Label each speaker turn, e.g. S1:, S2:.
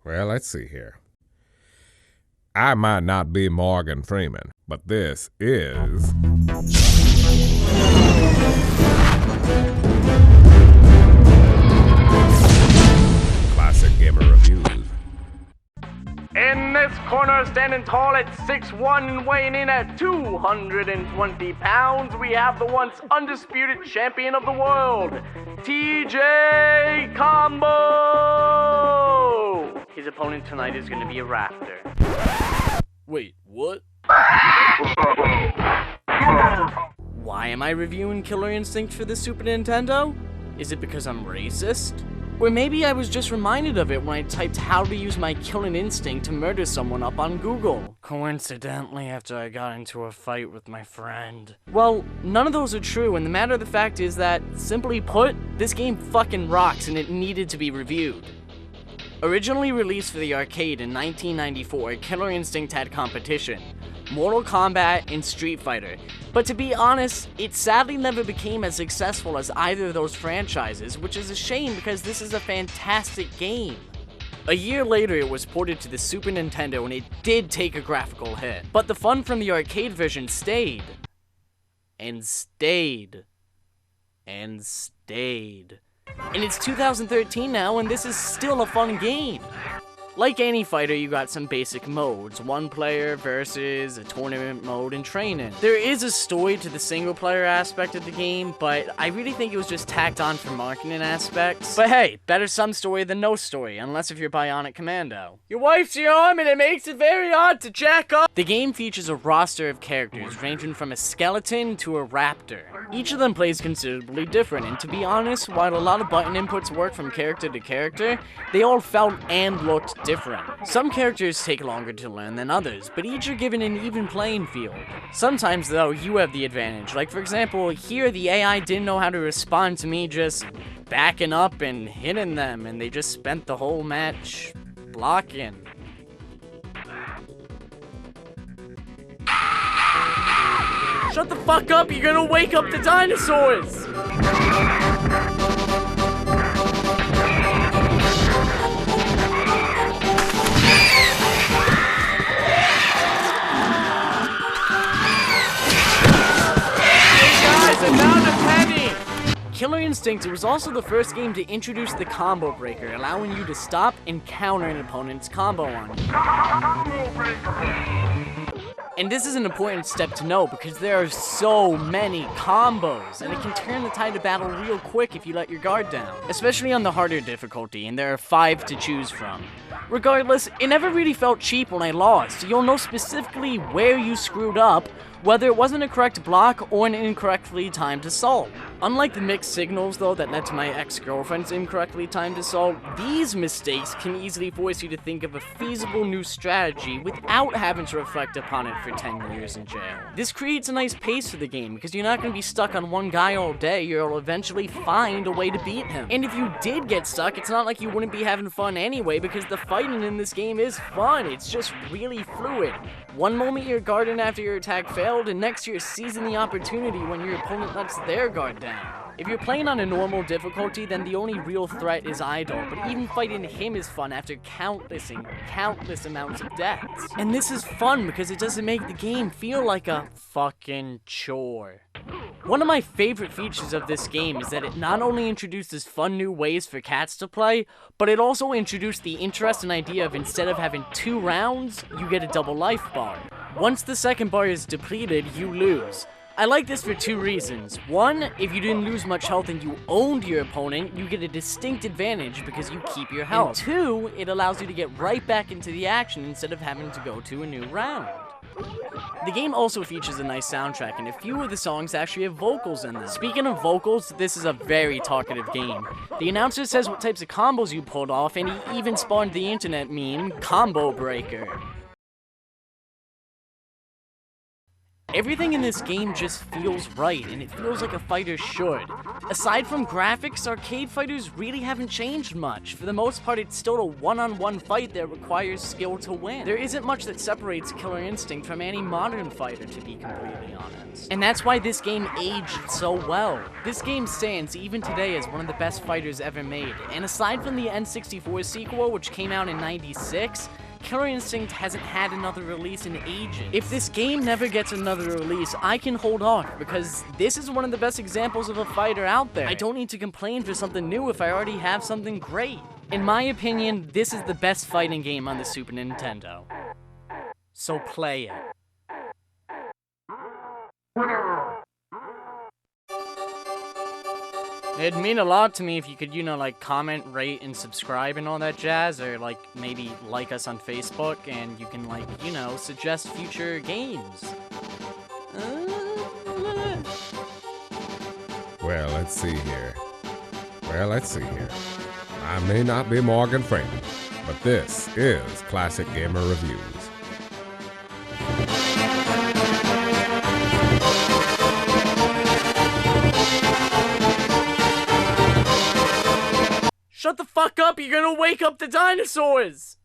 S1: Well, let's see here. I might not be Morgan Freeman, but this is... Classic Gamer Reviews.
S2: In this corner, standing tall at 6'1" and weighing in at 220 pounds, we have the once undisputed champion of the world, TJ Combo! His opponent tonight is going to be a Raptor. Wait, what? Why am I reviewing Killer Instinct for the Super Nintendo? Is it because I'm racist? Or maybe I was just reminded of it when I typed how to use my killing instinct to murder someone up on Google. Coincidentally, after I got into a fight with my friend. Well, none of those are true, and the matter of the fact is that, simply put, this game fucking rocks and it needed to be reviewed. Originally released for the arcade in 1994, Killer Instinct had competition. Mortal Kombat, and Street Fighter. But to be honest, it sadly never became as successful as either of those franchises, which is a shame because this is a fantastic game. A year later, it was ported to the Super Nintendo and it did take a graphical hit. But the fun from the arcade version stayed. And stayed. And stayed. And it's 2013 now, and this is still a fun game. Like any fighter, you got some basic modes, one player versus a tournament mode and training. There is a story to the single player aspect of the game, but I really think it was just tacked on for marketing aspects. But hey, better some story than no story, unless if you're Bionic Commando. Your wife's your arm and it makes it very hard to jack up. The game features a roster of characters ranging from a skeleton to a raptor. Each of them plays considerably different, and to be honest, while a lot of button inputs work from character to character, they all felt and looked different. Some characters take longer to learn than others, but each are given an even playing field. Sometimes, though, you have the advantage. Like, for example, here the AI didn't know how to respond to me just backing up and hitting them, and they just spent the whole match blocking. Shut the fuck up, you're gonna wake up the dinosaurs! Killer Instinct was also the first game to introduce the combo breaker, allowing you to stop and counter an opponent's combo on you. And this is an important step to know because there are so many combos, and it can turn the tide of battle real quick if you let your guard down. Especially on the harder difficulty, and there are 5 to choose from. Regardless, it never really felt cheap when I lost. You'll know specifically where you screwed up, whether it wasn't a correct block or an incorrectly timed assault. Unlike the mixed signals, though, that led to my ex-girlfriend's incorrectly timed assault, these mistakes can easily force you to think of a feasible new strategy without having to reflect upon it for 10 years in jail. This creates a nice pace for the game, because you're not going to be stuck on one guy all day, you'll eventually find a way to beat him. And if you did get stuck, it's not like you wouldn't be having fun anyway, because the fighting in this game is fun, it's just really fluid. One moment you're guarding after your attack failed, and next you're seizing the opportunity when your opponent lets their guard down. If you're playing on a normal difficulty, then the only real threat is Idol, but even fighting him is fun after countless amounts of deaths. And this is fun because it doesn't make the game feel like a fucking chore. One of my favorite features of this game is that it not only introduces fun new ways for cats to play, but it also introduced the interesting idea of instead of having 2 rounds, you get a double life bar. Once the second bar is depleted, you lose. I like this for 2 reasons. One, if you didn't lose much health and you owned your opponent, you get a distinct advantage because you keep your health. And 2, it allows you to get right back into the action instead of having to go to a new round. The game also features a nice soundtrack, and a few of the songs actually have vocals in them. Speaking of vocals, this is a very talkative game. The announcer says what types of combos you pulled off, and he even spawned the internet meme, Combo Breaker. Everything in this game just feels right, and it feels like a fighter should. Aside from graphics, arcade fighters really haven't changed much. For the most part, it's still a one-on-one fight that requires skill to win. There isn't much that separates Killer Instinct from any modern fighter, to be completely honest. And that's why this game aged so well. This game stands, even today, as one of the best fighters ever made. And aside from the N64 sequel, which came out in '96, Killer Instinct hasn't had another release in ages. If this game never gets another release, I can hold off, because this is one of the best examples of a fighter out there. I don't need to complain for something new if I already have something great. In my opinion, this is the best fighting game on the Super Nintendo. So play it. It'd mean a lot to me if you could, like, comment, rate, and subscribe and all that jazz, or, like, maybe like us on Facebook, and you can, like, suggest future games.
S1: Well, let's see here. I may not be Morgan Freeman, but this is Classic Gamer Reviews.
S2: Shut the fuck up, you're gonna wake up the dinosaurs!